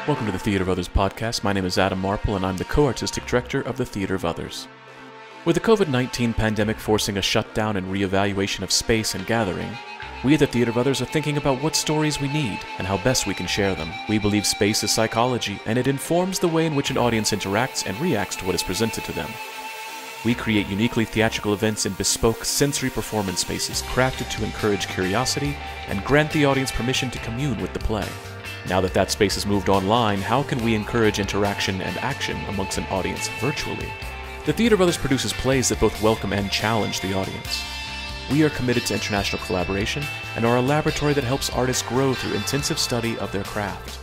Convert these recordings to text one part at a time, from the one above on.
Welcome to the Theater of Others podcast. My name is Adam Marple, and I'm the co-artistic director of the Theater of Others. With the COVID-19 pandemic forcing a shutdown and reevaluation of space and gathering, we at the Theater of Others are thinking about what stories we need and how best we can share them. We believe space is psychology, and it informs the way in which an audience interacts and reacts to what is presented to them. We create uniquely theatrical events in bespoke sensory performance spaces crafted to encourage curiosity and grant the audience permission to commune with the play. Now that that space has moved online, how can we encourage interaction and action amongst an audience virtually? The Theater of Others produces plays that both welcome and challenge the audience. We are committed to international collaboration and are a laboratory that helps artists grow through intensive study of their craft.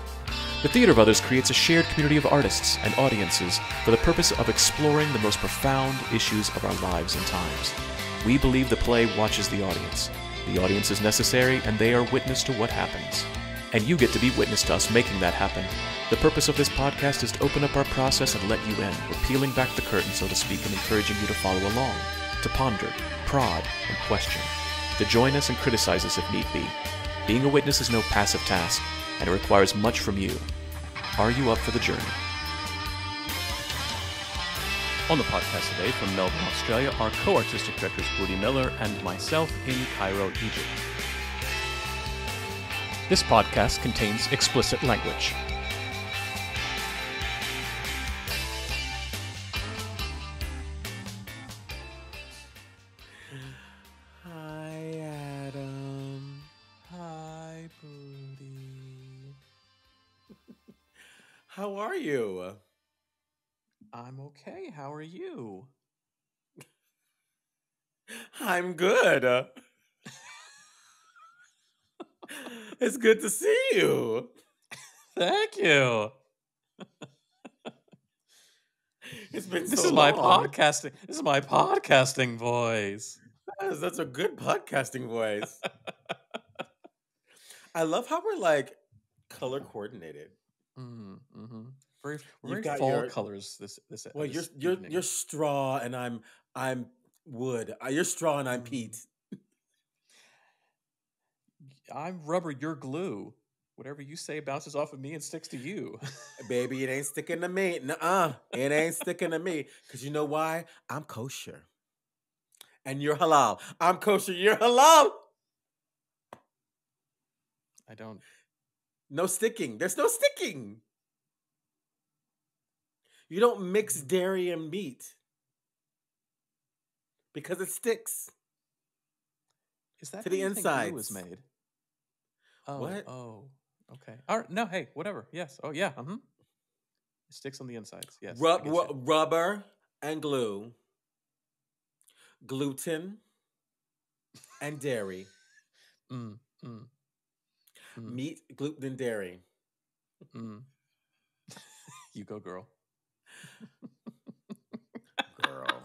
The Theater of Others creates a shared community of artists and audiences for the purpose of exploring the most profound issues of our lives and times. We believe the play watches the audience. The audience is necessary, and they are witness to what happens. And you get to be witness to us making that happen. The purpose of this podcast is to open up our process and let you in. We're peeling back the curtain, so to speak, and encouraging you to follow along, to ponder, prod, and question, to join us and criticize us if need be. Being a witness is no passive task, and it requires much from you. Are you up for the journey? On the podcast today from Melbourne, Australia, our co-artistic directors Budi Miller and myself in Cairo, Egypt. This podcast contains explicit language. Hi, Adam. Hi, Budi. How are you? I'm okay. How are you? I'm good. It's good to see you. Thank you. It's been This so is my long. podcasting. This is my podcasting voice. That's a good podcasting voice. I love how we're like color coordinated. Mm-hmm. We're You've very got fall your colors. This well, this you're evening. straw and I'm wood. You're straw and I'm peat. I'm rubber. You're glue. Whatever you say bounces off of me and sticks to you. Baby, it ain't sticking to me. Nuh-uh. It ain't sticking to me. Because you know why? I'm kosher. And you're halal. I'm kosher. You're halal. I don't. No sticking. There's no sticking. You don't mix dairy and meat. Because it sticks. Is that to how the you think glue is insides. made? Oh, What? Oh, okay. All right. No, hey, whatever. Yes. Oh, yeah. Mm-hmm. It sticks on the insides. Yes. I get you. Rubber and glue. Gluten and dairy. Mm, mm, mm, Meat, gluten, and dairy. mm. You go, girl. Girl.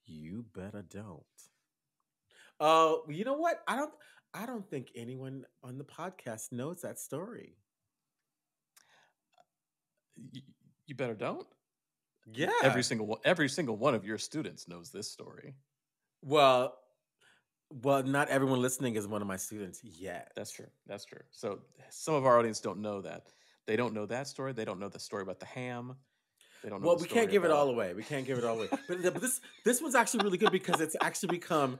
You better don't. Oh, you know what? I don't think anyone on the podcast knows that story. You better don't. Yeah. Every single one of your students knows this story. Well, not everyone listening is one of my students yet. That's true. That's true. So some of our audience don't know that. They don't know that story. They don't know the story about the ham. They don't know. Well, the we story can't give it about... all away. We can't give it all away. But this one's actually really good because it's actually become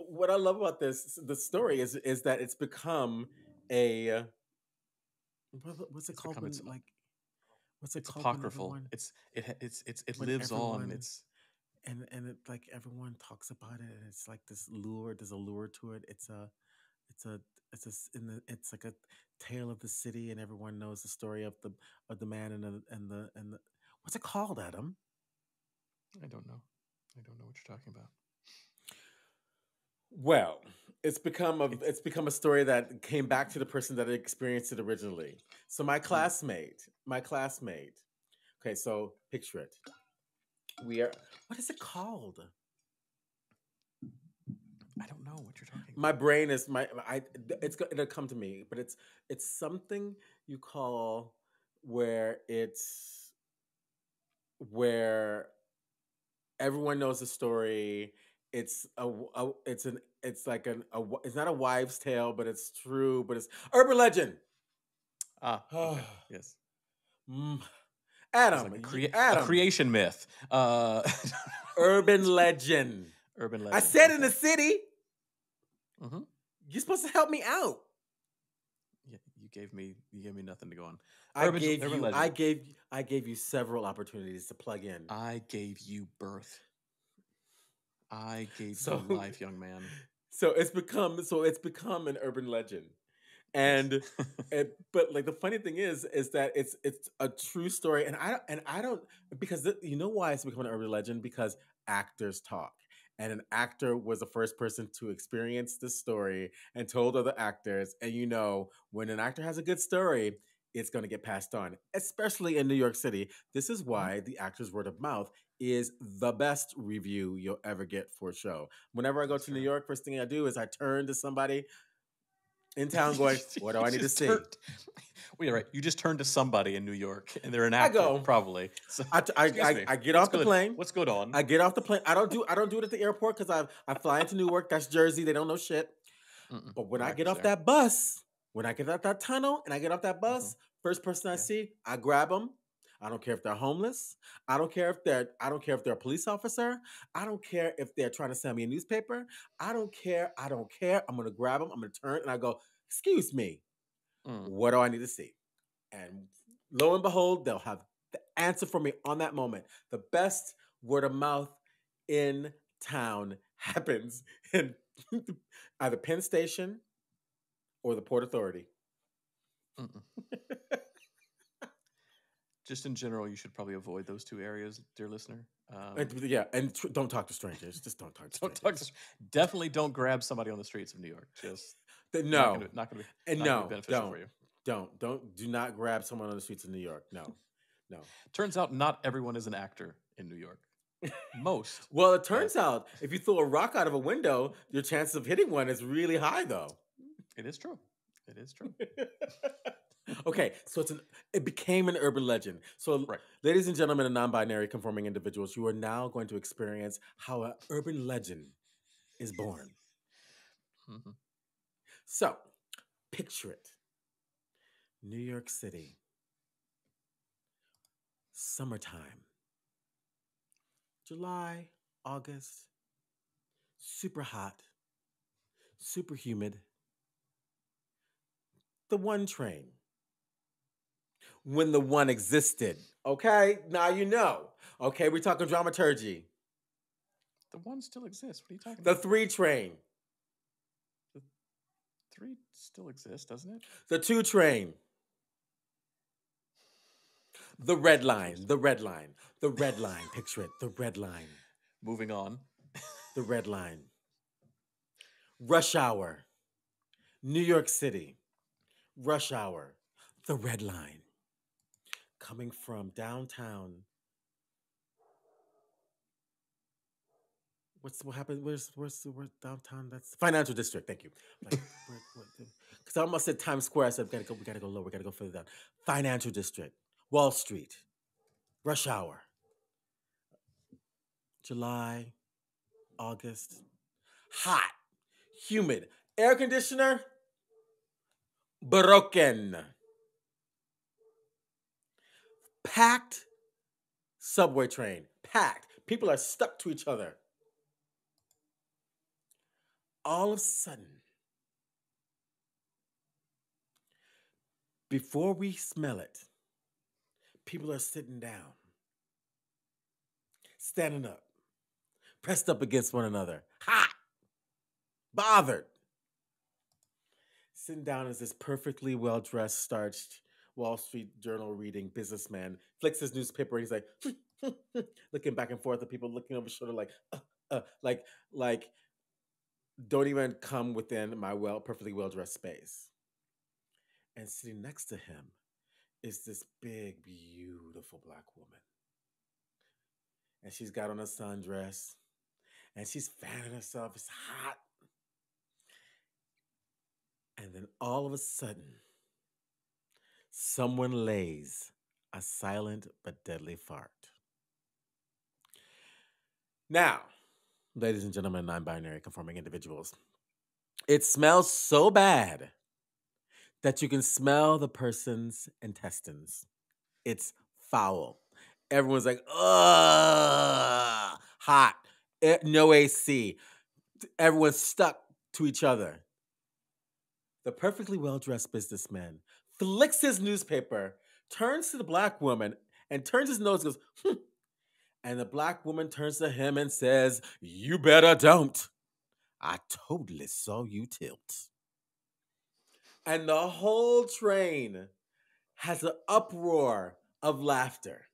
what I love about the story is that it's become a what's it called when like what's it It's called when apocryphal. everyone It when lives on. everyone It's and it like everyone talks about it and it's like this lure. There's a lure to it. It's like a tale of the city and everyone knows the story of the man and the what's it called, Adam? I don't know. I don't know what you're talking about. Well, it's become a story that came back to the person that experienced it originally. So my classmate. Okay, so picture it. What is it called? I don't know what you're talking about. My brain is it'll come to me, but it's something you call where everyone knows the story it's like it's not a wives' tale, but it's true. But it's urban legend. Ah, okay, yes. It's like Adam, a Adam, creation myth. urban legend. Urban I legend. said in the city. Mm-hmm. You're supposed to help me out. Yeah, you gave me nothing to go on. I Legend. gave you several opportunities to plug in. I gave you birth. I gave you life, young man. So it's become an urban legend. And but like the funny thing is that it's a true story, and I don't because you know why it's become an urban legend, because actors talk, and an actor was the first person to experience this story and told other actors, and when an actor has a good story, it's going to get passed on, especially in New York City. This is why the actor's word of mouth is the best review you'll ever get for a show. Whenever I go to New York, first thing I do is I turn to somebody in town going, what do I need to see? Well, you're right. You just turn to somebody in New York, and they're an actor, probably. So, I get off the plane. What's good on? I get off the plane. I don't do it at the airport because I fly into Newark. That's Jersey. They don't know shit. But when I get off that bus, when I get out that tunnel and I get off that bus, first person I see, I grab them. I don't care if they're homeless. I don't care if they're a police officer. I don't care if they're trying to sell me a newspaper. I don't care. I'm gonna grab them. I'm gonna turn and I go, excuse me, what do I need to see? And lo and behold, they'll have the answer for me on that moment. The best word of mouth in town happens in either Penn Station or the Port Authority. Just in general, you should probably avoid those two areas, dear listener. Don't talk to strangers. Just don't talk to strangers. Definitely don't grab somebody on the streets of New York. Just not gonna be beneficial for you. Do not grab someone on the streets of New York. No. Turns out not everyone is an actor in New York. Most. Well, it turns out if you throw a rock out of a window, your chances of hitting one is really high, though. It is true. Okay, so it became an urban legend. So, ladies and gentlemen and non-binary conforming individuals, you are now going to experience how an urban legend is born. So, picture it. New York City. Summertime. July, August. Super hot. Super humid. The one train. When the one existed. Okay? Now you know. Okay, we're talking dramaturgy. The one still exists. What are you talking about? The 3 train. The 3 still exists, doesn't it? The 2 train. The red line. The red line. The red line. Picture it. The red line. Moving on. The red line. Rush hour. New York City. Rush hour. The red line. Coming from downtown. What happened? Where's downtown? That's Financial District. Thank you. Because I almost said Times Square. I said we gotta go lower. We gotta go further down. Financial District. Wall Street. Rush hour. July, August. Hot. Humid. Air conditioner. Broken. Packed subway train. Packed. People are stuck to each other. All of a sudden, before we smell it, people are sitting down, standing up, pressed up against one another, hot, bothered. Sitting down is this perfectly well-dressed, starched, Wall Street Journal reading businessman, flicks his newspaper, and he's like, looking back and forth at people, looking over his shoulder like, don't even come within my perfectly well-dressed space. And sitting next to him is this big, beautiful Black woman. And she's got on a sundress, and she's fanning herself. It's hot. And then all of a sudden, someone lays a silent but deadly fart. Now, Ladies and gentlemen, non-binary conforming individuals. It smells so bad that you can smell the person's intestines. It's foul. Everyone's like, ugh, hot, no AC. Everyone's stuck to each other. The perfectly well-dressed businessman flicks his newspaper, turns to the black woman, and turns his nose and goes, and the black woman turns to him and says, "You better don't. I totally saw you tilt." And the whole train has an uproar of laughter.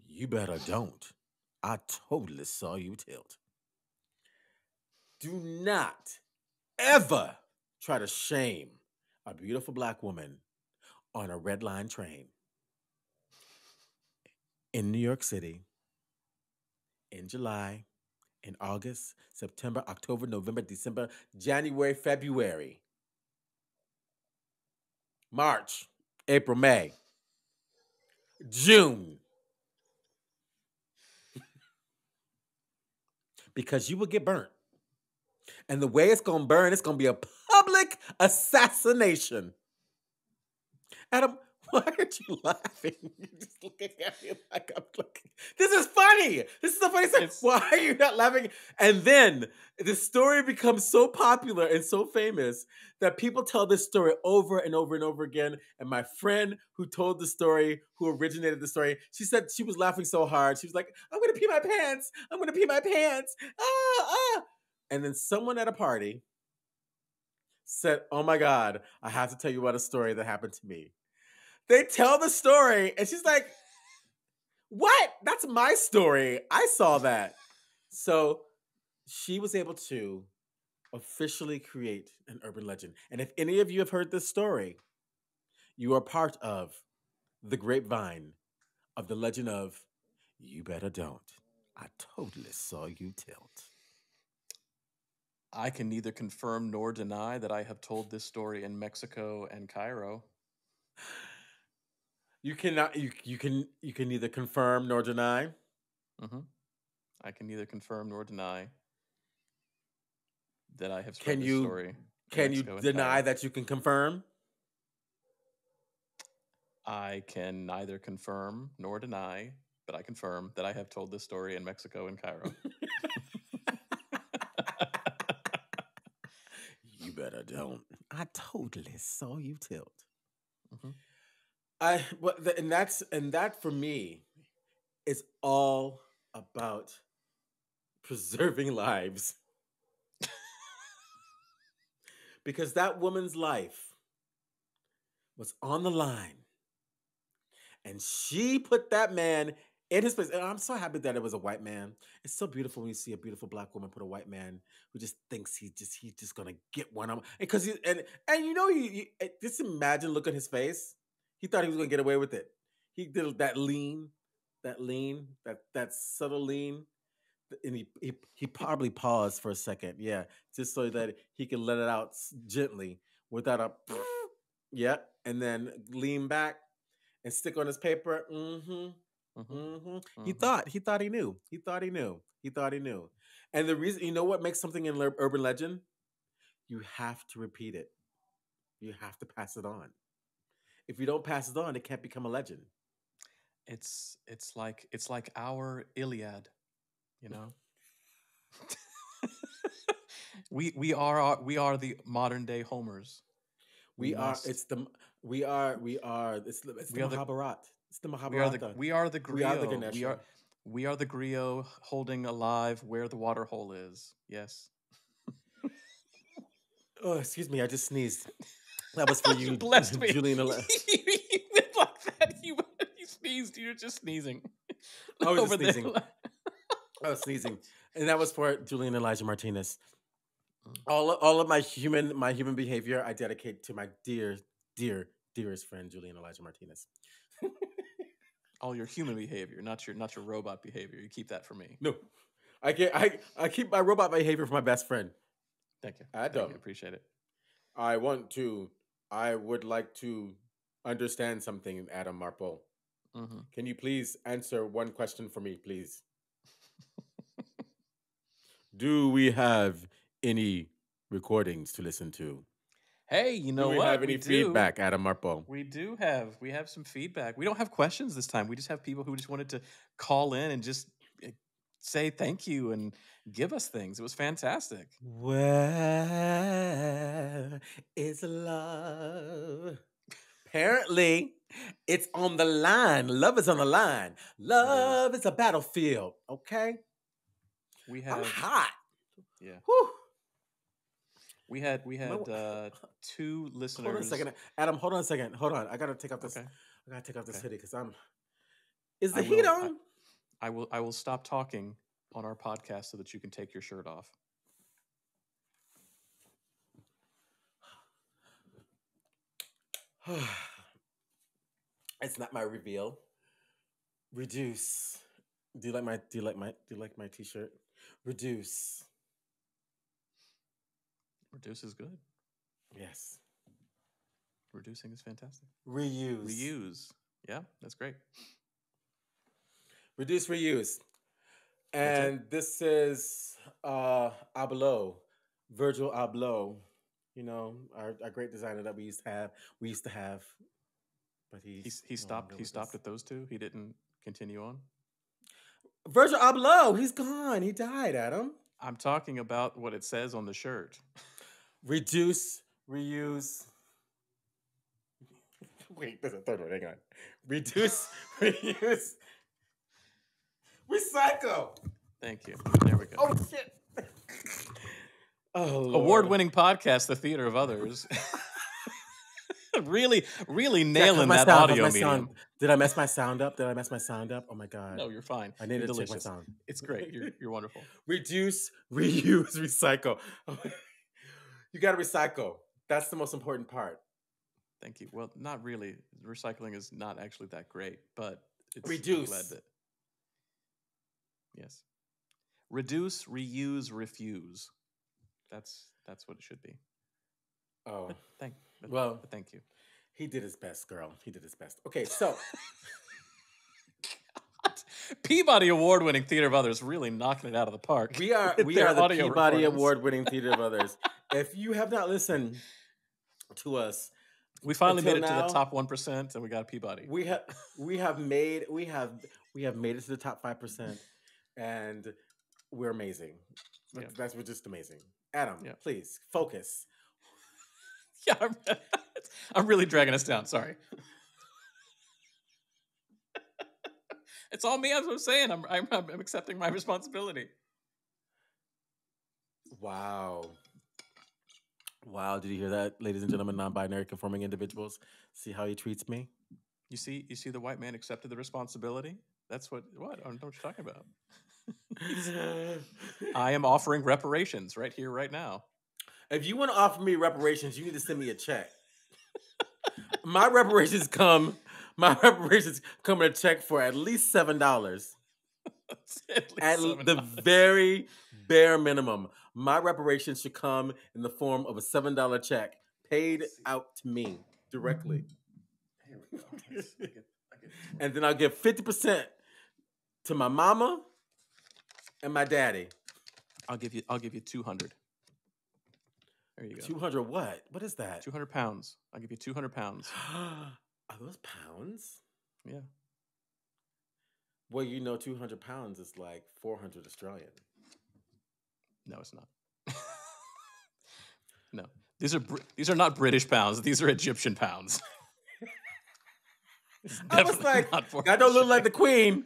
You better don't. I totally saw you tilt. Do not ever try to shame a beautiful black woman on a red line train in New York City in July, in August, September, October, November, December, January, February, March, April, May, June. Because you will get burnt. And the way it's going to burn, it's going to be a public assassination. Adam, why aren't you laughing? You're just looking at me like I'm looking. This is funny. This is the funny thing. Why are you not laughing? And then the story becomes so popular and so famous that people tell this story over and over and over again. And my friend who told the story, who originated the story, she said she was laughing so hard. She was like, "I'm going to pee my pants. I'm going to pee my pants. Ah, ah." And then someone at a party said, "Oh my God, I have to tell you about a story that happened to me." They tell the story, and she's like, "What? That's my story. I saw that." So she was able to officially create an urban legend. And if any of you have heard this story, you are part of the grapevine of the legend of You Better Don't. I totally saw you tilt. I can neither confirm nor deny that I have told this story in Mexico and Cairo. You cannot. You can neither confirm nor deny. Mm-hmm. I can neither confirm nor deny that I have spread Can this you? story in Can you Mexico and deny Cairo. that you can confirm? I can neither confirm nor deny, but I confirm that I have told this story in Mexico and Cairo. You better don't. I totally saw you tilt. Mm-hmm. And that for me is all about preserving lives. Because that woman's life was on the line. And she put that man in his place. And I'm so happy that it was a white man. It's so beautiful when you see a beautiful black woman put a white man who just thinks he's just gonna get one of them. Because and you know just imagine look at his face. He thought he was gonna get away with it. He did that lean, that subtle lean. And he probably paused for a second, yeah, just so that he could let it out gently without a yeah, and then lean back and stick on his paper. Mm-hmm. He Mm-hmm. thought he knew. He thought he knew. He thought he knew. And the reason, you know what makes something an urban legend? You have to repeat it. You have to pass it on. If you don't pass it on, it can't become a legend. It's like our Iliad, you know. we are the modern day Homers. We We are. must. It's the. We are. We are. It's the We are the Mahabharat. It's the we are the Mahabharata. we are the We are the griot. We Ganesha. are we are the griot holding alive where the water hole is. Yes. Oh, excuse me. I just sneezed. That was for You you, blessed me. Julian. You went like that. You sneezed. You're just sneezing. I was just Over sneezing. there. I was sneezing, and that was for Julian Elijah Martinez. Mm. All of my human behavior, I dedicate to my dearest friend Julian Elijah Martinez. All your human behavior, not your robot behavior. You keep that for me. No, I keep my robot behavior for my best friend. Thank you. Thank Adam, you. Appreciate it. I want to. I would like to understand something, Adam Marple. Mm-hmm. Can you please answer one question for me, please? Do we have any recordings to listen to? Hey, you Do know we what? have any feedback, Adam Marple? We have some feedback. We don't have questions this time. We just have people who just wanted to call in and just say thank you and give us things. It was fantastic. Where is love? Apparently, it's on the line. Love is on the line. Love is a battlefield. Okay, We I'm have hot. yeah. Whew. We had My- two listeners. Hold on a second, Adam. Hold on a second. Hold on. I gotta take off this. Okay. I gotta take off this Okay. hoodie because I'm. Is the I heat will- on? I will stop talking on our podcast so that you can take your shirt off. It's not my reveal. Reduce. Do you like my t-shirt? Reduce. Reduce is good. Yes. Reducing is fantastic. Reuse. Reuse. Yeah, that's great. Reduce, reuse. That's it. And this is Abloh, Virgil Abloh. You know, our great designer that we used to have, but He no stopped. longer He with stopped us. at those two. He didn't continue on. Virgil Abloh, he's gone. He died, Adam. I'm talking about what it says on the shirt. Reduce, reuse. Wait, there's a third one. Hang on. Reduce, reuse, recycle. Thank you. There we go. Oh shit. Oh, Lord. Award-winning podcast, The Theater of Others. really Jack, nailing how's my that sound? How's audio my medium. sound? Did I mess my sound up? Oh my god. No, you're fine. I need You're to check delicious. my sound. It's great. You're wonderful. Reduce, reuse, recycle. You got to recycle. That's the most important part. Thank you. Well, not really. Recycling is not actually that great, but it's I'm Reduce. glad that. Yes. Reduce, reuse, refuse. That's what it should be. Oh, But thank you. He did his best, girl. He did his best. Okay, so Peabody Award-winning Theater of Others really knocking it out of the park. we are with their the audio Peabody recordings. Award-winning Theater of Others. If you have not listened to us, We finally made it until to the now, top 1%, and we got a Peabody. we have made it to the top 5%, and we're amazing. Yeah. We're just amazing. Adam, Yeah. please focus. Yeah, I'm really dragging us down. Sorry. It's all me. As I'm saying, I'm accepting my responsibility. Wow. Did you hear that, ladies and gentlemen, non-binary conforming individuals? See how he treats me? You see the white man accepted the responsibility. That's what I don't know what you're talking about. I am offering reparations right here, right now. If you want to offer me reparations, you need to send me a check. My reparations come in a check for at least $7. At the very bare minimum. My reparations should come in the form of a $7 check paid out to me directly. Here we go. I get And then I'll give 50% to my mama and my daddy. I'll give you 200. There you go. 200 what? What is that? 200 pounds. I'll give you 200 pounds. Are those pounds? Yeah. Well, 200 pounds is like 400 Australian. No, it's not. No, these are not British pounds. These are Egyptian pounds. I was like, that don't look like the Queen.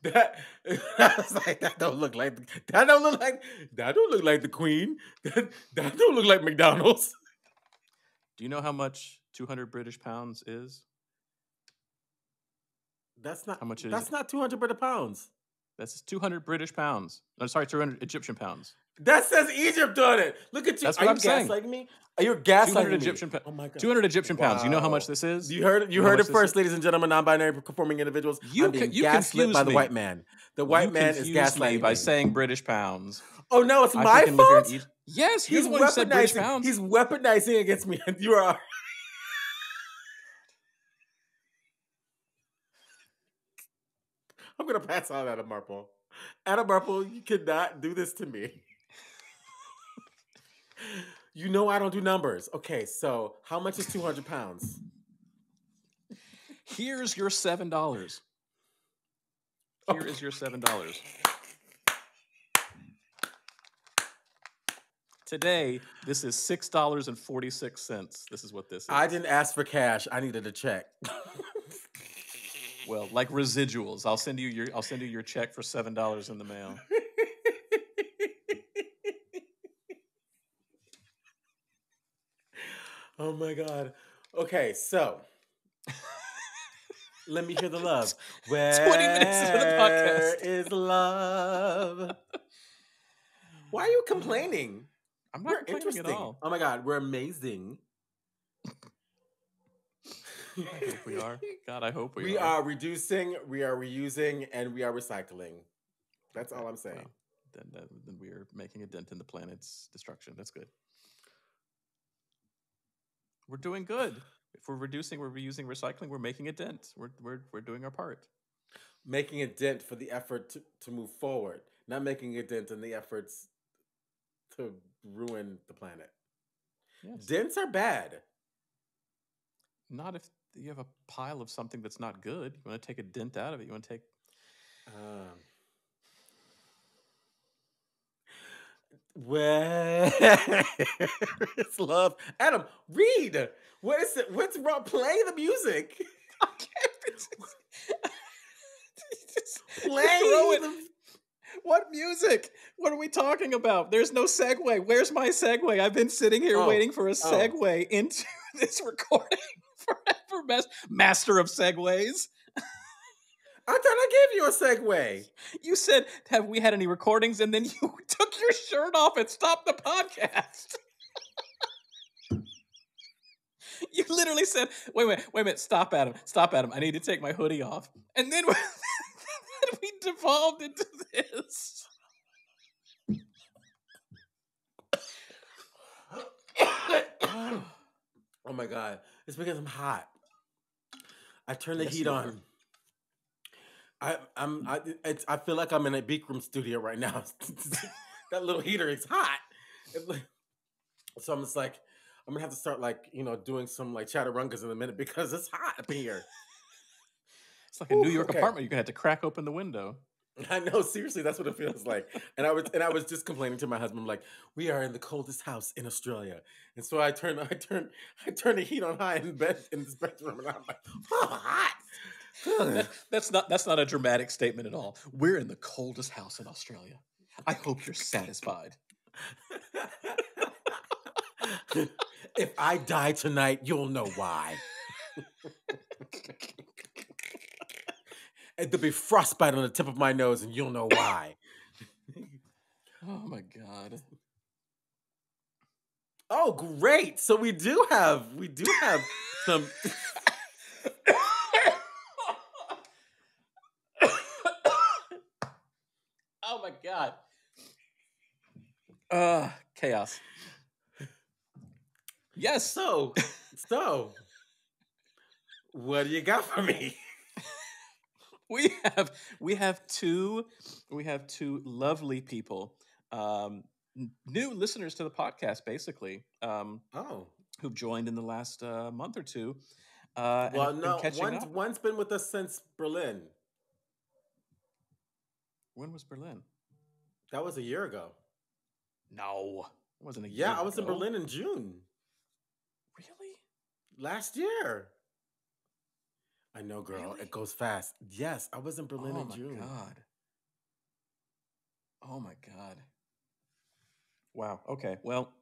I was like, that don't look like the Queen. That don't look like McDonald's. Do you know how much 200 British pounds is? That's not how much. That's not 200 British pounds. That's 200 British pounds. No, sorry, 200 Egyptian pounds. That says Egypt on it. Look at you. That's what I'm saying. Gaslighting me? Are you gaslighting 200 me? Egyptian Oh my God. 200 Egyptian pounds. You know how much this is? You heard it first, ladies and gentlemen, non-binary conforming individuals. You I'm being you gaslit by the me. white man. The white man is gaslighting me by saying British pounds. Oh no, it's my fault. Yes, he's the one who said British pounds. He's weaponizing against me. You are. I'm gonna pass out Adam Marple. Adam Marple, you cannot do this to me. You know I don't do numbers. Okay, so how much is 200 pounds? Here's your $7. Here is your $7. Today, this is $6.46. This is what this is. I didn't ask for cash. I needed a check. Well, like residuals. I'll send you your check for $7 in the mail. Oh my God. Okay, so let me hear the love. 20 minutes into the podcast. Where is love? Why are you complaining? I'm not complaining at all. Oh my God, we're amazing. I hope we are. God, I hope we are. We are reducing, we are reusing, and we are recycling. That's all I'm saying. Well, then we are making a dent in the planet's destruction. That's good. We're doing good. If we're reducing, we're reusing, recycling, we're making a dent. We're doing our part. Making a dent for the effort to move forward, not making a dent in the efforts to ruin the planet. Yes. Dents are bad. Not if you have a pile of something that's not good. You want to take a dent out of it. You want to take... Where is love? Adam, read. What is it? What's wrong? Play the music. I can't. Play What music? What are we talking about? There's no segue. Where's my segue? I've been sitting here waiting for a segue into this recording forever. Master of segues. I thought I gave you a segue. You said, have we had any recordings? And then you took your shirt off and stopped the podcast. You literally said, wait a minute, stop, Adam. I need to take my hoodie off. And then we devolved into this. Oh my God. It's because I'm hot. I turned the heat on. I feel like I'm in a Beak Room studio right now. That little heater is hot. So I'm just like, I'm gonna have to start doing some chaturungas in a minute because it's hot up here. It's like a New York apartment. You're gonna have to crack open the window. I know, seriously, that's what it feels like. And I was just complaining to my husband, like, we are in the coldest house in Australia. And so I turn the heat on high in this bedroom, and I'm like, oh, hot. That's not a dramatic statement at all. We're in the coldest house in Australia. I hope you're satisfied. If I die tonight, you'll know why. And there'll be frostbite on the tip of my nose, and you'll know why. Oh my God. Oh, great! So we do have some. Oh my God. Chaos. Yes. So, what do you got for me? We have two lovely people, new listeners to the podcast, basically. Who've joined in the last month or two. One's been with us since Berlin. When was Berlin? That was a year ago. No, it wasn't a year ago. Yeah, I was in ago. Berlin in June. Really? Last year. I know, girl. Really? It goes fast. Yes, I was in Berlin in June. Oh my God. Wow. Okay. Well,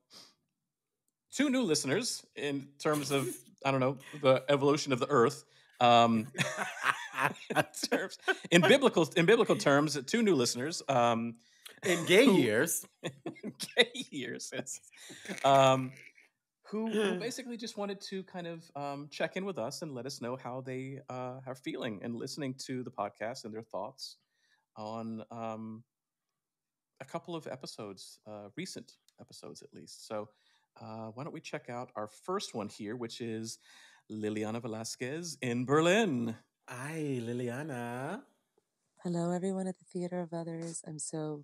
two new listeners in terms of, I don't know, the evolution of the earth. In biblical terms, two new listeners. In gay years. In gay years. Yes. Who basically just wanted to kind of check in with us and let us know how they are feeling and listening to the podcast and their thoughts on a couple of episodes, recent episodes at least. So why don't we check out our first one here, which is Liliana Velasquez in Berlin. Hi, Liliana. Hello, everyone at the Theater of Others. I'm so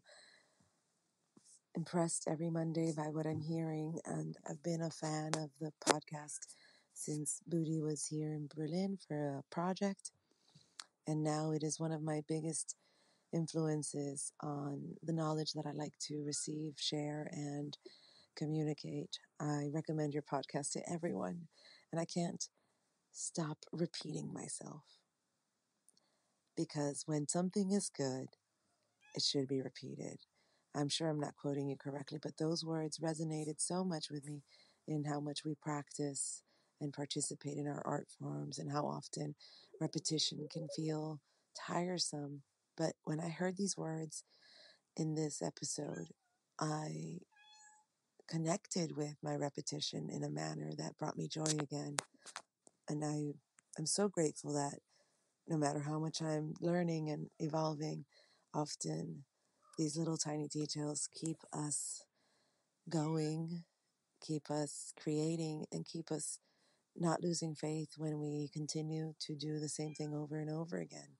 impressed every Monday by what I'm hearing, and I've been a fan of the podcast since Budi was here in Berlin for a project, and now it is one of my biggest influences on the knowledge that I like to receive, share, and communicate. I recommend your podcast to everyone, and I can't stop repeating myself because when something is good, it should be repeated. I'm sure I'm not quoting you correctly, but those words resonated so much with me in how much we practice and participate in our art forms and how often repetition can feel tiresome. But when I heard these words in this episode, I connected with my repetition in a manner that brought me joy again. And I'm so grateful that no matter how much I'm learning and evolving, often these little tiny details keep us going, keep us creating, and keep us not losing faith when we continue to do the same thing over and over again.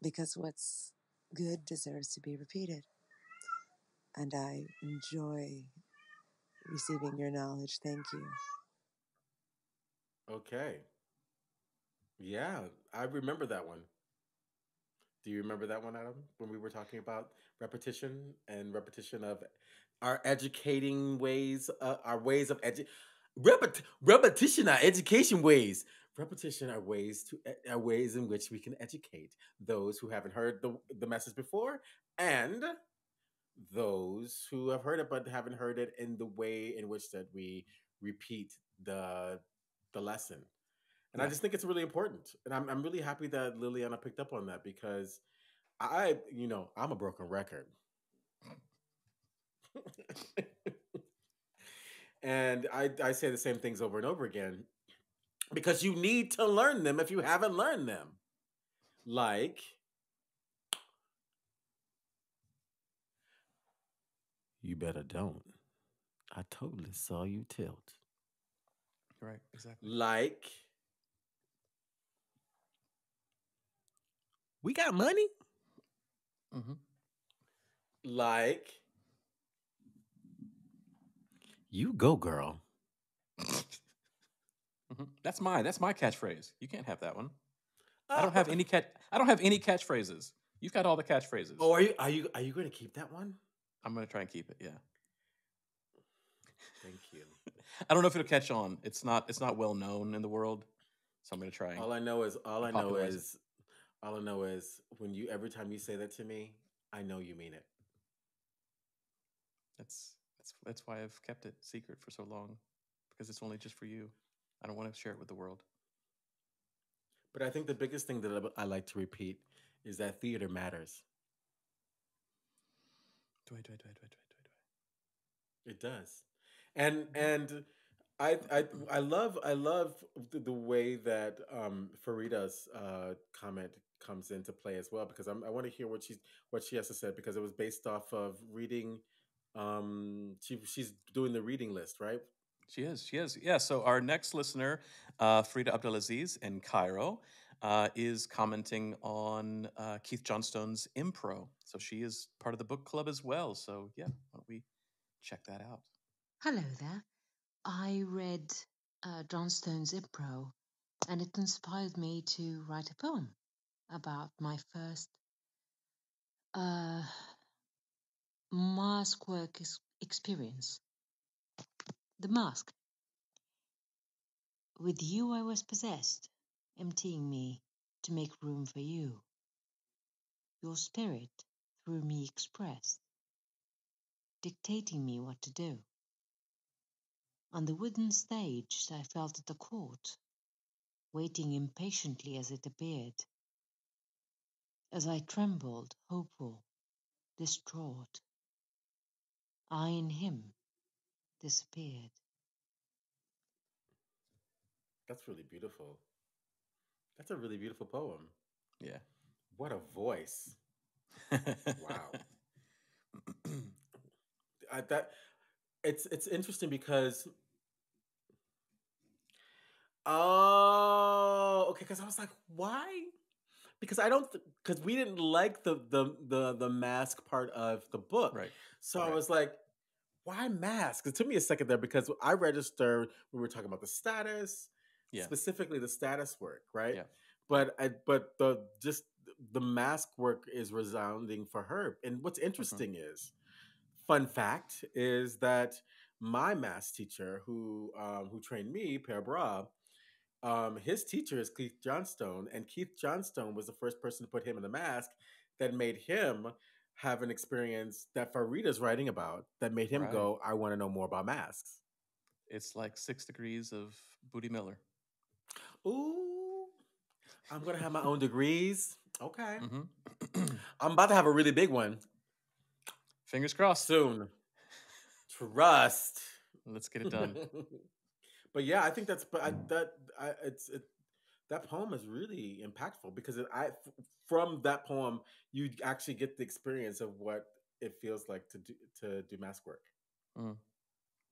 Because what's good deserves to be repeated. And I enjoy receiving your knowledge. Thank you. Okay. Yeah, I remember that one. Do you remember that one, Adam? When we were talking about repetition and repetition of our educating ways, our ways of repetition, our education ways. Repetition are ways to are ways in which we can educate those who haven't heard the message before, and those who have heard it but haven't heard it in the way in which that we repeat the the lesson. And I Yeah. just think it's really important. And I'm really happy that Liliana picked up on that because I'm a broken record. And I say the same things over and over again because you need to learn them if you haven't learned them. Like, you better don't. I totally saw you tilt. Right. Exactly. Like, we got money. Mm-hmm. Like, you go, girl. Mm-hmm. That's my catchphrase. You can't have that one. I Uh, don't have any I don't have any catchphrases. You've got all the catchphrases. oh, are you going to keep that one? I'm gonna try and keep it. Yeah. Thank you. I don't know if it'll catch on. It's not well known in the world, so I'm gonna try and, All I know is all and I know popularize it. is all I know is when you every time you say that to me, I know you mean it. That's why I've kept it secret for so long, because it's only just for you. I don't want to share it with the world. But I think the biggest thing that I like to repeat is that theater matters. It does, and I love the way that Farida's comment comes into play as well because I want to hear what she has to say because it was based off of reading. She's doing the reading list, right? She is. She is. Yeah. So our next listener, Frida Abdelaziz in Cairo, is commenting on Keith Johnstone's Impro. So she is part of the book club as well. So yeah, why don't we check that out? Hello there. I read Johnstone's Impro, and it inspired me to write a poem about my first uh, mask work experience. The mask. With you I was possessed, emptying me to make room for you. Your spirit through me expressed, dictating me what to do. On the wooden stage I felt at the court, waiting impatiently as it appeared. As I trembled, hopeful, distraught, I in him disappeared. That's really beautiful. That's a really beautiful poem. Yeah. What a voice! Wow. That it's interesting because oh, okay, because I was like, why? because I don't because we didn't like the mask part of the book. Right. So I Right. was like, why mask? It took me a second there because I registered when we were talking about the status, Yeah. specifically the status work, right? Yeah. But the mask work is resounding for her. And what's interesting is, fun fact is that my math teacher who trained me, Père Bra, his teacher is Keith Johnstone, and Keith Johnstone was the first person to put him in the mask that made him have an experience that Farida's writing about that made him Right. go, I want to know more about masks. It's like 6 degrees of Budi Miller. Ooh, I'm gonna have my own degrees. Okay. Mm-hmm. I'm about to have a really big one Fingers crossed. soon. Trust. Let's get it done. But yeah, I think that's but I, that I, it that poem is really impactful because from that poem you actually get the experience of what it feels like to do mask work. Mm.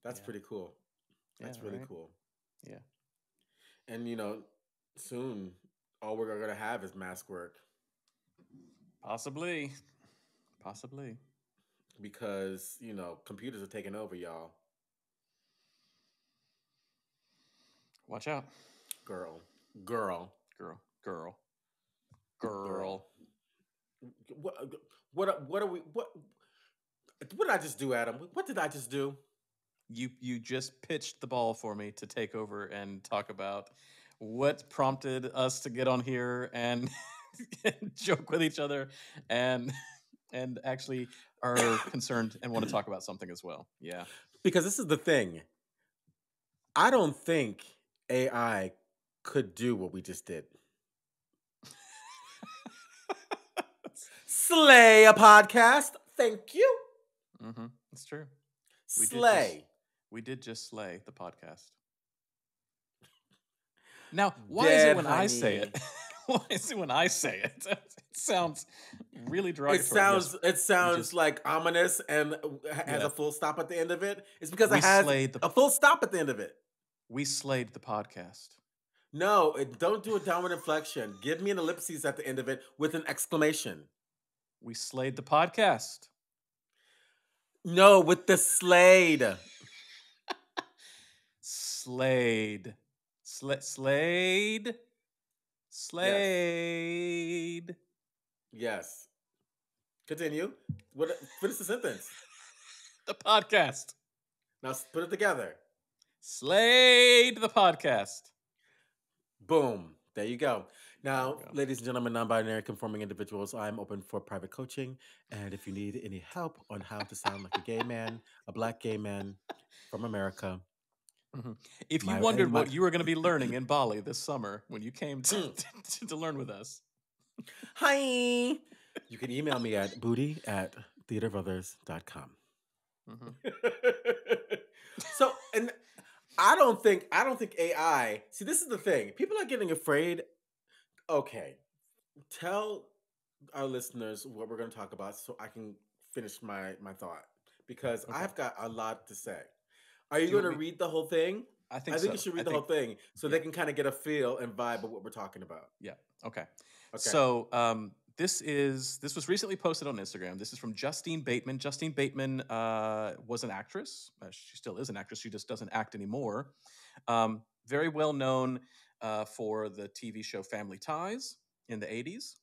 That's Yeah. pretty cool. That's Yeah, really right? cool. Yeah. And soon all we're gonna have is mask work Possibly. Possibly. because computers are taking over, y'all. Watch out. Girl, girl, Girl. Girl. girl. Girl. What are we what did I just do, Adam? What did I just do? You just pitched the ball for me to take over and talk about what prompted us to get on here and, and joke with each other and actually are concerned and want to talk about something as well. Yeah. Because this is the thing. I don't think AI could do what we just did. Slay a podcast. Thank you. Mm-hmm. It's true. Slay. We did just slay the podcast. Now, why is Dead it when I say honey. it? Why is it when I say it? It sounds really It derogatory. sounds Yes, it sounds just- like ominous and has Yeah. a full stop at the end of it. It's because We it has slayed a full stop at the end of it. we slayed the podcast. No, don't do a downward inflection. Give me an ellipses at the end of it with an exclamation. We slayed the podcast. No, with the slayed. Slayed. Slayed. Slayed. Yes. Continue. Finish the sentence. The podcast. Now put it together. Slayed the podcast. Boom. There you go. Now, There you go. ladies and gentlemen, non-binary conforming individuals, I'm open for private coaching. And if you need any help on how to sound like a gay man, a black gay man from America. Mhm. If you My- wondered and my- what you were going to be learning in Bali this summer when you came to learn with us, Hi. You can email me at booty@theaterofothers.com. Mhm. So, and I don't think AI. See, this is the thing. People are getting afraid. Okay, tell our listeners what we're going to talk about so I can finish my thought because Okay. I've got a lot to say. Are you Do you going to want me- read the whole thing? I think I think so. you should I read the think- whole thing so yeah. they can kind of get a feel and vibe of what we're talking about. Yeah. Okay. Okay. So this was recently posted on Instagram. This is from Justine Bateman. Justine Bateman was an actress. She still is an actress. She just doesn't act anymore. Very well known for the TV show Family Ties in the 80s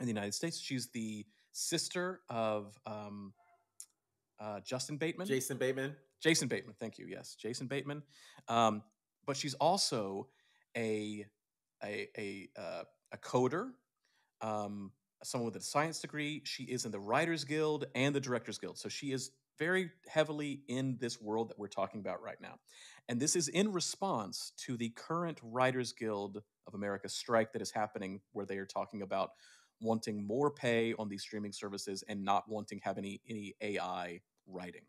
in the United States. She's the sister of Justin Bateman. Jason Bateman. Jason Bateman, thank you. Yes, Jason Bateman. But she's also a coder, someone with a science degree. She is in the Writers Guild and the Directors Guild. So she is very heavily in this world that we're talking about right now. And this is in response to the current Writers Guild of America strike that is happening, where they are talking about wanting more pay on these streaming services and not wanting to have any AI writing.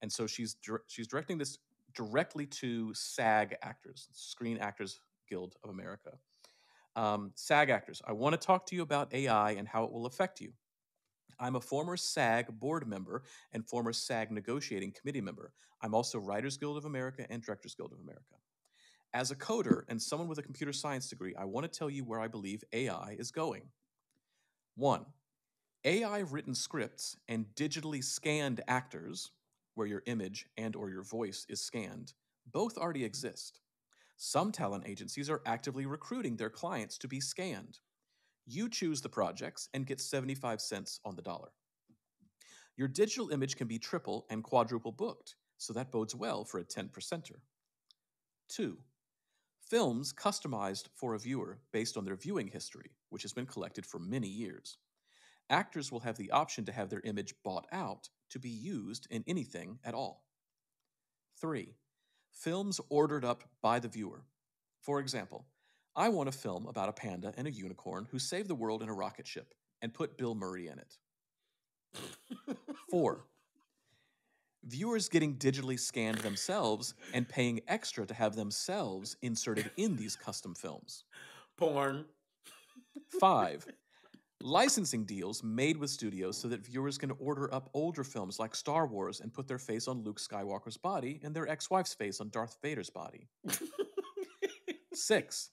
And so she's directing this directly to SAG actors, Screen Actors Guild of America. SAG actors, I want to talk to you about AI and how it will affect you. I'm a former SAG board member and former SAG negotiating committee member. I'm also Writers Guild of America and Directors Guild of America. As a coder and someone with a computer science degree, I want to tell you where I believe AI is going. One, AI written scripts and digitally scanned actors, where your image and or your voice is scanned, both already exist. Some talent agencies are actively recruiting their clients to be scanned. You choose the projects and get 75 cents on the dollar. Your digital image can be triple and quadruple booked, so that bodes well for a 10 percenter. Two, films customized for a viewer based on their viewing history, which has been collected for many years. Actors will have the option to have their image bought out to be used in anything at all. Three, films ordered up by the viewer. For example, I want a film about a panda and a unicorn who save the world in a rocket ship and put Bill Murray in it. Four, viewers getting digitally scanned themselves and paying extra to have themselves inserted in these custom films. Porn. Five, licensing deals made with studios so that viewers can order up older films like Star Wars and put their face on Luke Skywalker's body and their ex wife's face on Darth Vader's body. Six,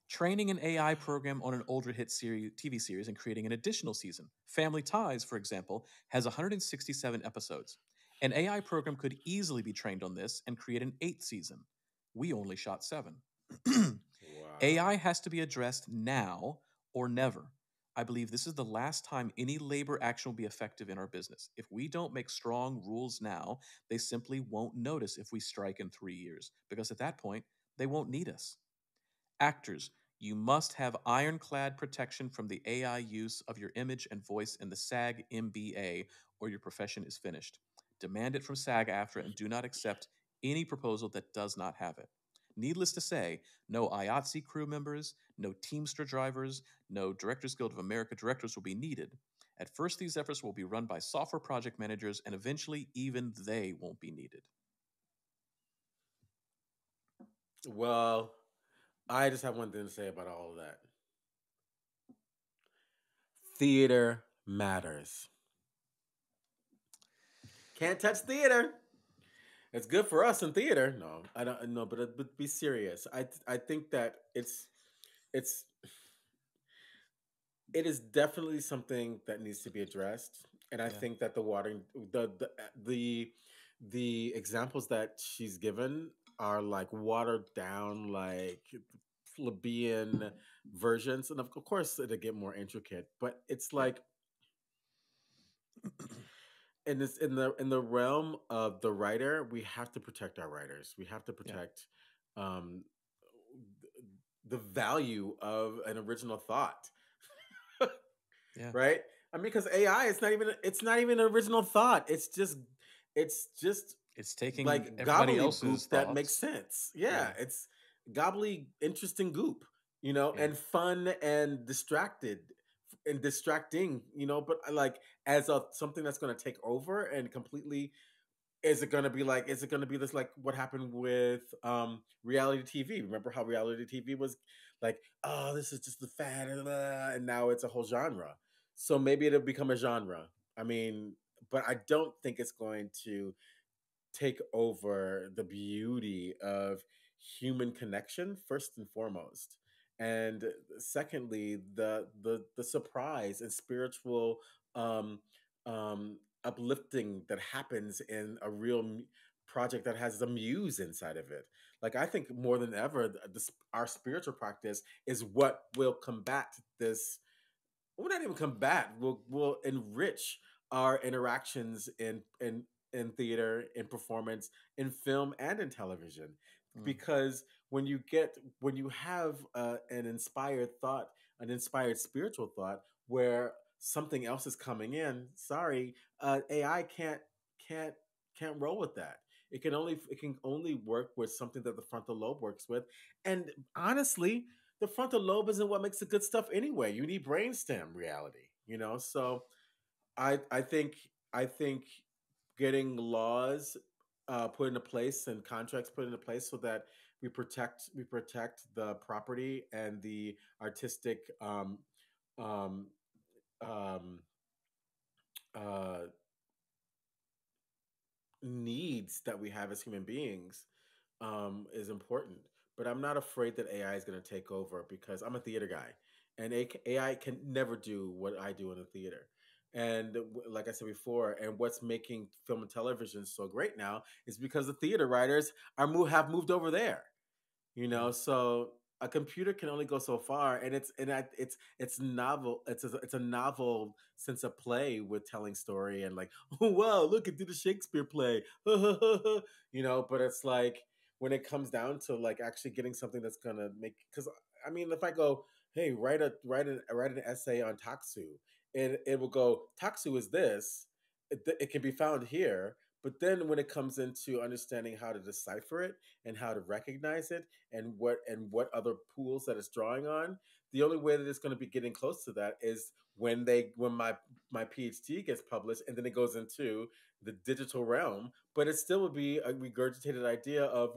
training an AI program on an older hit TV series and creating an additional season. Family Ties, for example, has 167 episodes. An AI program could easily be trained on this and create an eighth season. We only shot seven. Wow. AI has to be addressed now or never. I believe this is the last time any labor action will be effective in our business. If we don't make strong rules now, they simply won't notice if we strike in 3 years, because at that point, they won't need us. Actors, you must have ironclad protection from the AI use of your image and voice in the SAG MBA, or your profession is finished. Demand it from SAG AFTRA and do not accept any proposal that does not have it. Needless to say, no IATSE crew members, no Teamster drivers, no Directors Guild of America directors will be needed. At first, these efforts will be run by software project managers, and eventually, even they won't be needed. Well, I just have one thing to say about all of that. Theater matters. Can't touch theater. It's good for us in theater. No, I don't know, but be serious. I think that it's it is definitely something that needs to be addressed, and I Yeah. think that the the examples that she's given are like watered down, like plebeian versions, and of course it'll get more intricate. But it's Yeah. like in this in the realm of the writer, we have to protect our writers. We have to Yeah. protect um, the value of an original thought. Yeah. Right? I mean, because AI, it's not even an original thought. It's just It's taking like everybody gobbly else's goop that makes thoughts. sense. Yeah, Yeah. it's gobbly interesting goop, Yeah. and fun and distracted and distracting, but like as a something that's going to take over and completely. Is it going to be this like what happened with reality TV? Remember how reality TV was like, oh, this is just the fad, and now it's a whole genre. So maybe it'll become a genre. I mean, but I don't think it's going to take over the beauty of human connection first and foremost, and secondly the surprise and spiritual um uplifting that happens in a real project that has the muse inside of it. Like I think more than ever our spiritual practice is what will combat this. We'll not even combat. We'll enrich our interactions in theater, in performance, in film, and in television, Mm. because when you have an inspired thought, an inspired spiritual thought, where something else is coming in. Sorry, AI can't can't roll with that. It can only work with something that the frontal lobe works with, and honestly, the frontal lobe isn't what makes the good stuff anyway. You need brainstem reality, So I think I think getting laws put into place and contracts put into place so that we protect the property and the artistic um, um, uh, needs that we have as human beings is important. But I'm not afraid that AI is going to take over because I'm a theater guy, and AI can never do what I do in the theater. And like I said before, and what's making film and television so great now is because the theater writers have moved over there. Yeah. So a computer can only go so far, and it's novel. It's a novel sense of play with telling story and like, oh wow, look, it did a Shakespeare play, But it's like when it comes down to like actually getting something that's gonna make, because I mean, if I go, hey, write an essay on Taksu, it will go, Taksu is this. It can be found here, but then when it comes into understanding how to decipher it and how to recognize it and what other pools that it's drawing on, the only way that it's going to be getting close to that is when my PhD gets published and then it goes into the digital realm, but it still would be a regurgitated idea of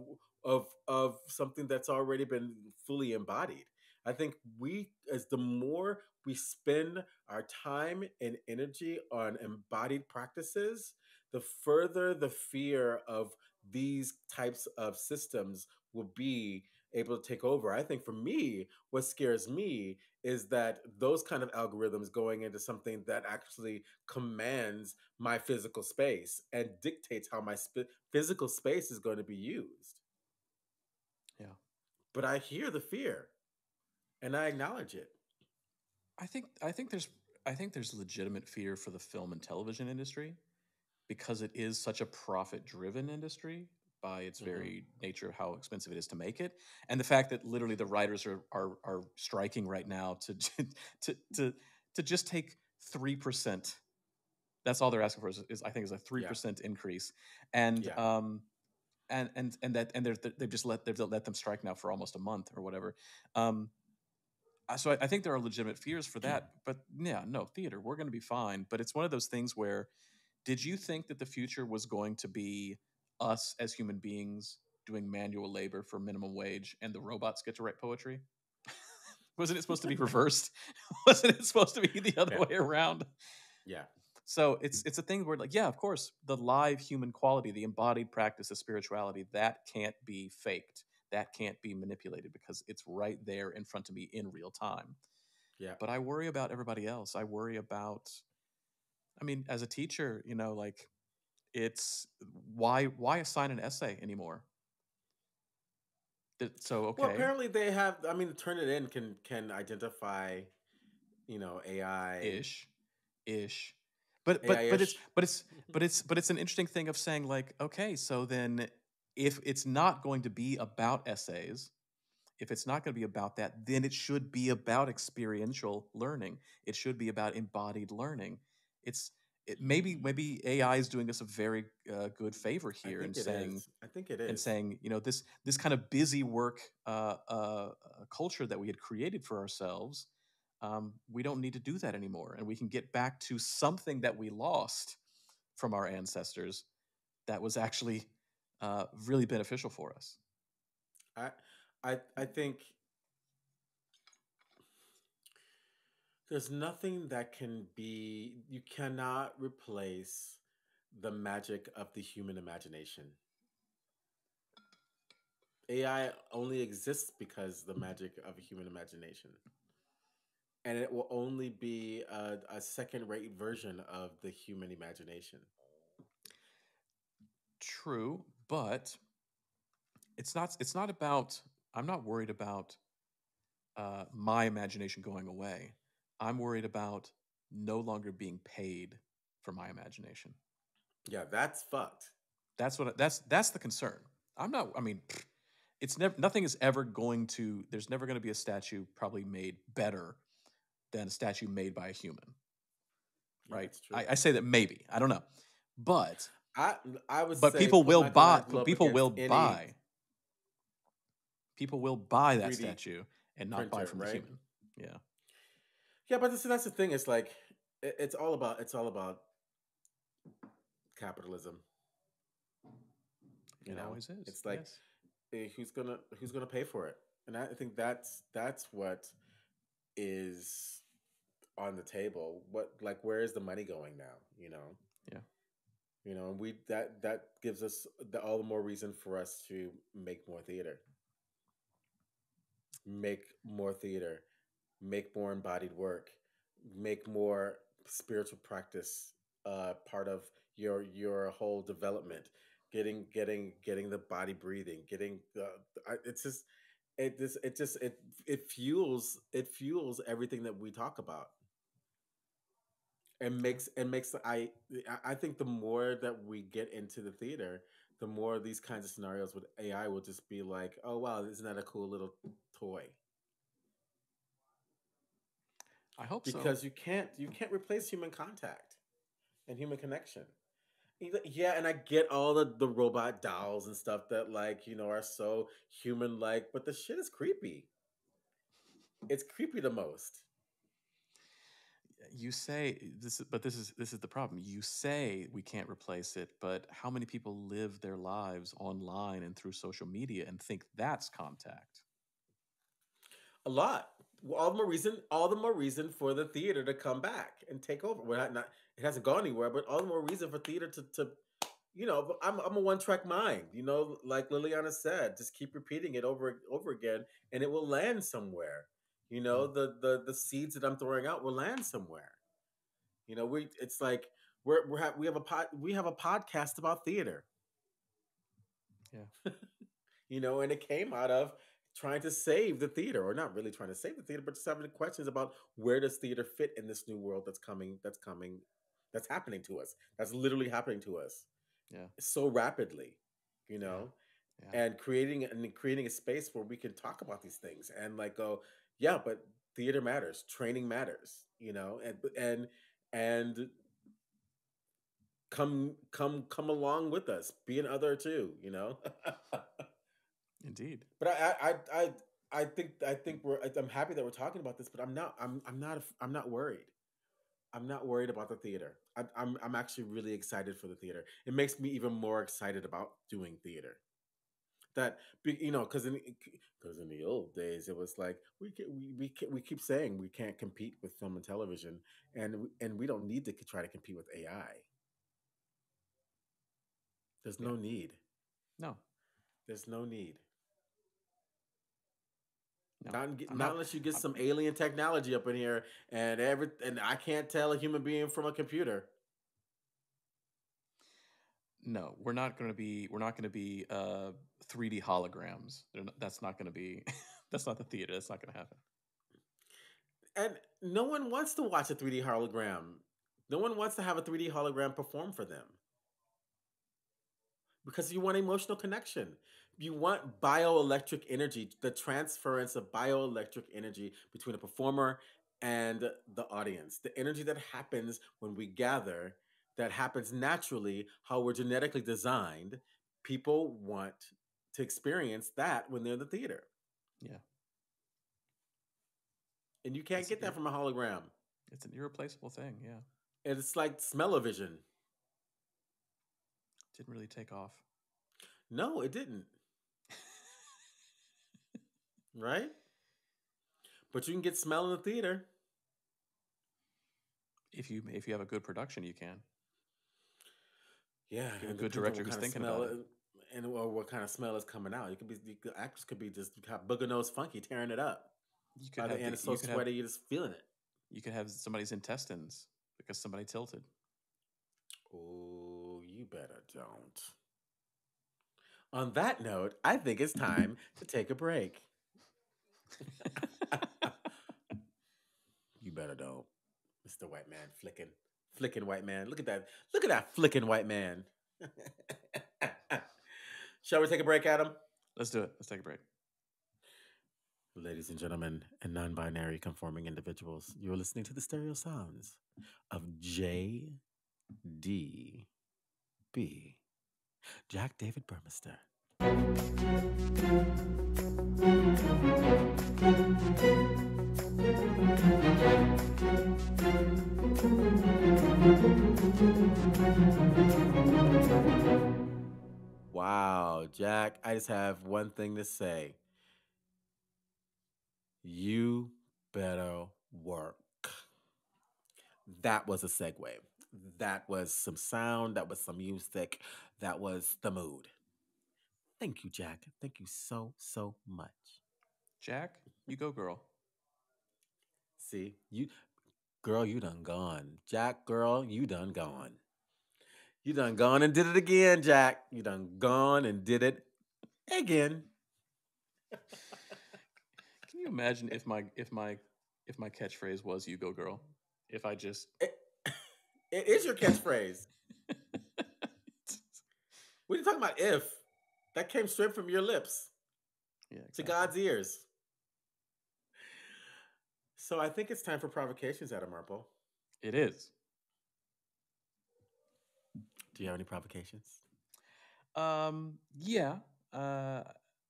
something that's already been fully embodied. I think we, as the more we spend our time and energy on embodied practices, the further the fear of these types of systems will be able to take over. I think for me, what scares me is that those kind of algorithms going into something that actually commands my physical space and dictates how my physical space is going to be used. Yeah. But I hear the fear and I acknowledge it. I think there's legitimate fear for the film and television industry because it is such a profit driven industry by its Hmm. very nature of how expensive it is to make it, and the fact that literally the writers are striking right now to to to just take 3%. That's all they're asking for is I think is a three Yeah, percent increase, and yeah. they've just let them strike now for almost a month or whatever. Um, so I think there are legitimate fears for that, but yeah, no theater, we're going to be fine. But it's one of those things where, did you think that the future was going to be us as human beings doing manual labor for minimum wage and the robots get to write poetry? Wasn't it supposed to be reversed? Wasn't it supposed to be the other Yeah, way around? yeah. So it's a thing where, like, yeah, of course, the live human quality, the embodied practice of spirituality, that can't be faked. That can't be manipulated because it's right there in front of me in real time. Yeah. But I worry about everybody else. I worry about, I mean, as a teacher, like, it's why assign an essay anymore? So Well, okay, apparently they have. I mean, Turnitin can identify, AI, ish, ish, but but AI but it's ish. but it's but it's an interesting thing of saying, like, okay, so then if it's not going to be about essays, if it's not going to be about that, then it should be about experiential learning. It should be about embodied learning. It's maybe AI is doing us a very good favor I here, think and it saying is. I think it and is. saying, this kind of busy work culture that we had created for ourselves, we don't need to do that anymore, and we can get back to something that we lost from our ancestors that was actually really beneficial for us. I I think there's nothing that can be. You cannot replace the magic of the human imagination. AI only exists because the magic of a human imagination, and it will only be a second-rate version of the human imagination. True, but it's not about, I'm not worried about my imagination going away. I'm worried about no longer being paid for my imagination. Yeah, that's fucked. That's the concern. I'm not. I mean, it's never. Nothing is ever going to. There's never going to be a statue probably made better than a statue made by a human, Yeah, right? it's true. I say that maybe. I don't know, but I I would but say people put will buy. Michelangelo up People against will any buy. People will buy that 3D statue and not buy printer, from the right? human. Yeah, Yeah, but that's the thing. It's like it's all about capitalism. You it know, always is. it's like, Yes. who's gonna pay for it, and I think that's what is on the table. What, like, where is the money going now? Yeah. And we that gives us all the more reason for us to make more theater. make more embodied work, make more spiritual practice part of your whole development, getting the body breathing, getting it's just it fuels everything that we talk about, and Yeah. makes I think the more that we get into the theater, the more these kinds of scenarios with AI will just be like, oh wow, isn't that a cool little toy? I hope so. Because you can't replace human contact and human connection. Yeah, and I get all the robot dolls and stuff that, like, are so human like, but the shit is creepy. It's creepy the most. You say this, but this is the problem. You say we can't replace it, but how many people live their lives online and through social media and think that's contact? A lot. Well, all the more reason for the theater to come back and take over. Well, not it hasn't gone anywhere, but all the more reason for theater to but I'm a one track mind. Like Liliana said, just keep repeating it over again, and it will land somewhere. Mm, The seeds that I'm throwing out will land somewhere. We it's like we have a podcast about theater. yeah, And it came out of trying to save the theater, or not really trying to save the theater, but just having questions about where does theater fit in this new world that's happening to us, that's literally happening to us yeah, so rapidly, you yeah, know, yeah. and creating a space where we can talk about these things and like go, yeah, but theater matters, training matters, and come along with us, be an other too. Indeed. But I'm happy that we're talking about this, but I'm not worried. I'm not worried about the theater. I'm actually really excited for the theater. It makes me even more excited about doing theater. Because in the old days it was like we keep saying we can't compete with film and television, and we don't need to try to compete with AI. There's Yeah. no need. No, There's no need. no. I'm Not not. unless you get I'm, some alien technology up in here, and I can't tell a human being from a computer. no, we're not going to be. We're not going to be 3D holograms. That's not going to be. That's not the theater. That's not going to happen. And no one wants to watch a 3D hologram. No one wants to have a 3D hologram perform for them because you want emotional connection. You want bioelectric energy, the transference of bioelectric energy between a performer and the audience. The energy that happens when we gather, that happens naturally, how we're genetically designed. People want to experience that when they're in the theater. Yeah, And you can't it's get that from a hologram. it's an irreplaceable thing. Yeah, It's like smell-o-vision. didn't really take off. No, it didn't. Right? But you can get smell in the theater. If you have a good production, you can. Yeah, If you have and a good depends on director what who's kind of thinking smell about it, or what kind of smell is coming out. The actors could be just booger nose funky tearing it up. you could By the have end, it's so sweaty you're just feeling it. you could have somebody's intestines because somebody tilted. Oh, you better don't. On that note, I think it's time to take a break. You better don't, Mr. White Man, flicking white man. Look at that flicking white man. Shall we take a break, Adam? Let's do it. Let's take a break. Ladies and gentlemen, and non binary conforming individuals, you're listening to the stereo sounds of J.D.B. Jack David Burmeister. Wow, Jack, I just have one thing to say. You better work. That was a segue. That was some sound. That was some music. That was the mood. Thank you, Jack. Thank you so, so much. Jack, you go, girl. See, you girl, you done gone. Jack, girl, you done gone. You done gone and did it again, Jack. You done gone and did it again. Can you imagine if my catchphrase was "You go, girl"? If I just It, it is your catchphrase. What are you talking about? If that came straight from your lips yeah, to exactly. God's ears. So I think it's time for provocations, Adam Marple. It is. Do you have any provocations? Yeah. Uh,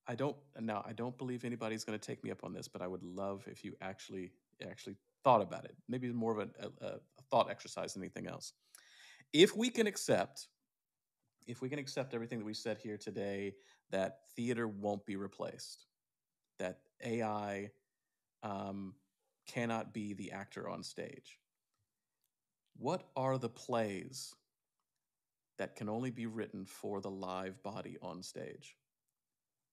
I don't now. I don't believe anybody's going to take me up on this, but I would love if you actually thought about it. Maybe more of a thought exercise than anything else. If we can accept, if we can accept everything that we said here today, that theater won't be replaced, that AI um, cannot be the actor on stage. What are the plays that can only be written for the live body on stage?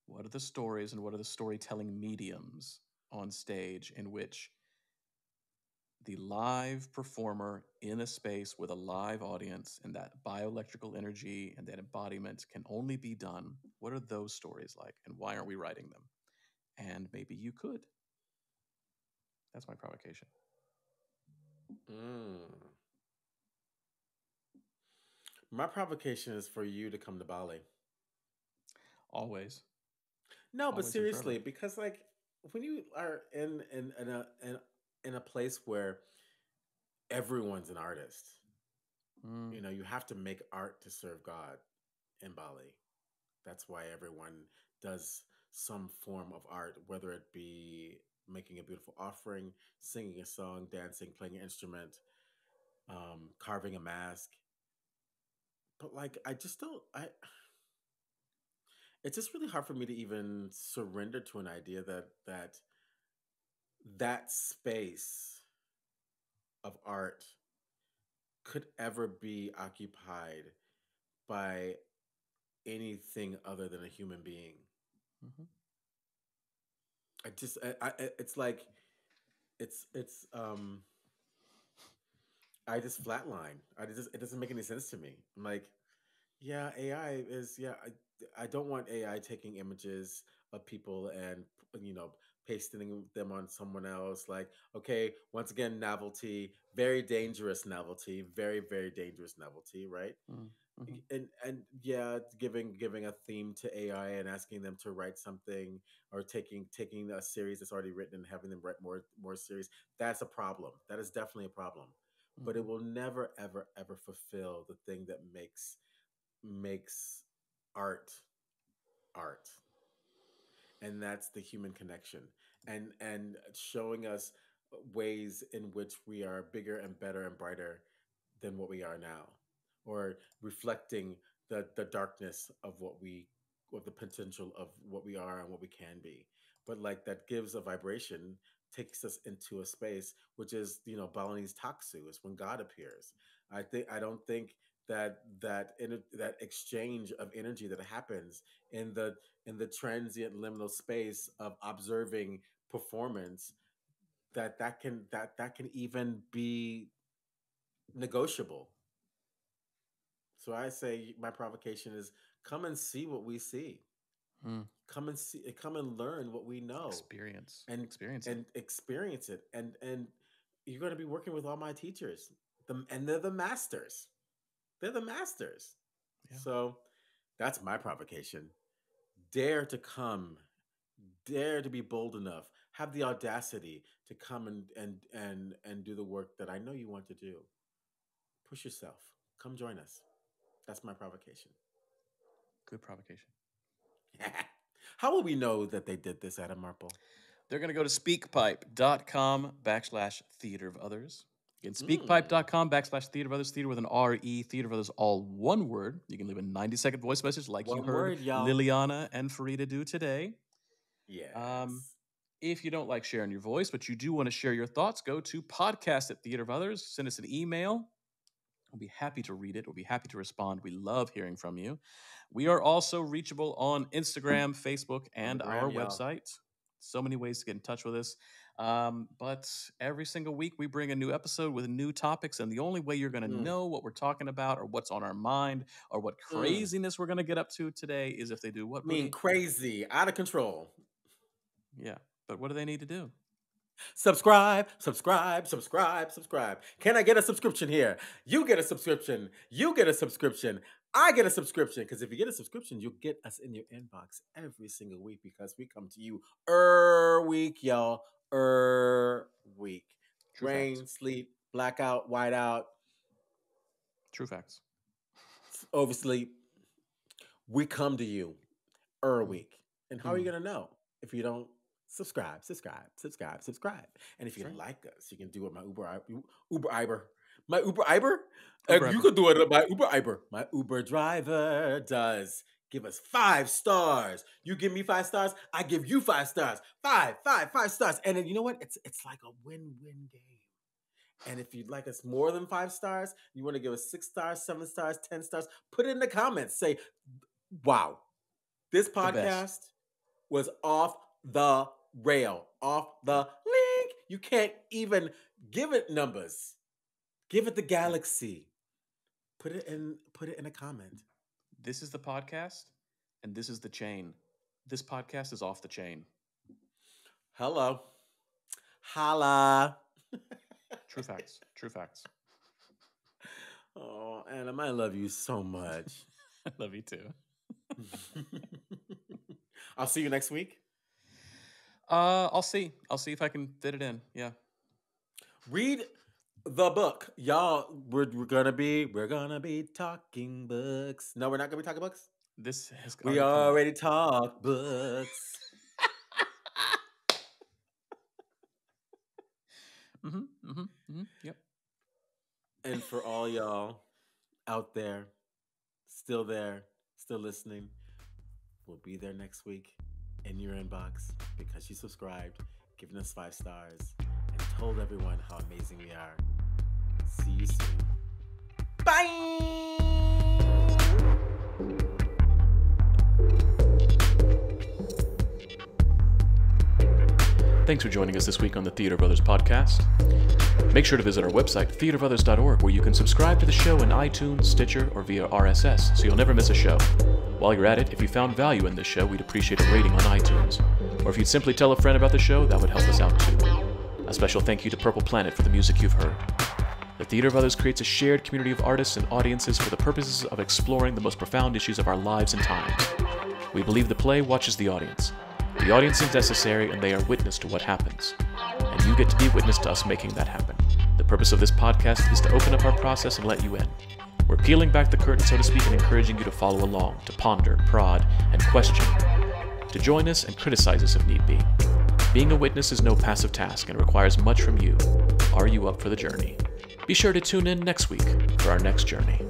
What are the stories and what are the storytelling mediums on stage in which the live performer in a space with a live audience and that bioelectrical energy and that embodiment can only be done? What are those stories like and why aren't we writing them? And maybe you could. That's my provocation. Mm. My provocation is for you to come to Bali. Always. No, but Always and seriously, forever. because like when you are in a place where everyone's an artist, Mm, you have to make art to serve God in Bali. That's why everyone does some form of art, whether it be making a beautiful offering, singing a song, dancing, playing an instrument, carving a mask. But like, I just don't. I It's just really hard for me to even surrender to an idea that space of art could ever be occupied by anything other than a human being. mhm, I just, it's like, it's I just flatline. It doesn't make any sense to me. I'm like, yeah, AI is, yeah, I don't want AI taking images of people and, pasting them on someone else. Like, okay, once again, novelty, very dangerous novelty, very, very dangerous novelty, right? mm, mhm, And yeah, giving a theme to AI and asking them to write something, or taking a series that's already written and having them write more series. That's a problem. That is definitely a problem. But it mhm, will never ever ever fulfill the thing that makes art art, and that's the human connection, and showing us ways in which we are bigger and better and brighter than what we are now, or reflecting the darkness of the potential of what we are and what we can be. But like, that gives a vibration, takes us into a space which is, Balinese taksu, is when God appears. I don't think that exchange of energy that happens in the transient liminal space of observing performance, that can even be negotiable. So I say my provocation is, come and see what we see. mm. Come and learn what we know, and Experience it. and experience it. And you're going to be working with all my teachers. And they're the masters. They're the masters. Yeah. So that's my provocation. Dare to come, dare to be bold enough, have the audacity to come and do the work that I know you want to do. Push yourself. Come join us. That's my provocation. Good provocation. How will we know that they did this, Adam Marple? They're going to go to speakpipe.com/theater of others. Again, Mm. speakpipe.com/theater of others, theater with an R-E, theater of others, all one word. You can leave a 90-second voice message like you One heard word, y'all. Liliana and Farida do today. Um, Yes. if you don't like sharing your voice, but you do want to share your thoughts, go to podcast@theater of others. Send us an email. We'll be happy to read it. We'll be happy to respond. We love hearing from you. We are also reachable on Instagram, Facebook, On the and our gram, y'all. website. So many ways to get in touch with us. But every single week we bring a new episode with new topics, and the only way you're going to know what we're talking about or what's on our mind or what craziness we're going to get up to today is if they do what? I mean, Budi? crazy, out of control. Yeah, but what do they need to do? Subscribe, subscribe, subscribe, subscribe. Can I get a subscription here? You get a subscription. You get a subscription. I get a subscription. Because if you get a subscription, you'll get us in your inbox every single week because we come to you week, y'all. Week. True Rain, facts. sleep, blackout, whiteout, True facts. oversleep. We come to you week. And how are you going to know if you don't subscribe? And if you like us, you can do it my Uber Iber. My Uber Iber? You can do it at my Uber Iber. My Uber driver does. Give us 5 stars. You give me 5 stars, I give you 5 stars. 5 stars. And then you know what? It's like a win-win game. And if you'd like us more than 5 stars, you want to give us 6 stars, 7 stars, 10 stars, put it in the comments. Say, wow, this podcast was off the rail, off the link. You can't even give it numbers. Give it the galaxy. Put it in a comment. This is the podcast, and this is the chain. This podcast is off the chain. Hello. Holla. True facts. True facts. Oh, Adam, I love you so much. I love you too. I'll see you next week. I'll see if I can fit it in. Yeah. Read the book, y'all. We're gonna be talking books. No, we're not gonna be talking books. This has we already talk books. Yep. And for all y'all out there, still listening, we'll be there next week in your inbox because you subscribed, giving us 5 stars, and told everyone how amazing we are. See you soon. Bye! Thanks for joining us this week on the Theater Brothers podcast. Make sure to visit our website, theaterbrothers.org, where you can subscribe to the show in iTunes, Stitcher, or via RSS, so you'll never miss a show. While you're at it, if you found value in this show, we'd appreciate a rating on iTunes. Or if you'd simply tell a friend about the show, that would help us out too. A special thank you to Purple Planet for the music you've heard. The Theater Brothers creates a shared community of artists and audiences for the purposes of exploring the most profound issues of our lives and times. We believe the play watches the audience. The audience is necessary, and they are witness to what happens. And you get to be witness to us making that happen. The purpose of this podcast is to open up our process and let you in. We're peeling back the curtain, so to speak, and encouraging you to follow along, to ponder, prod, and question, to join us and criticize us if need be. Being a witness is no passive task and requires much from you. Are you up for the journey? Be sure to tune in next week for our next journey.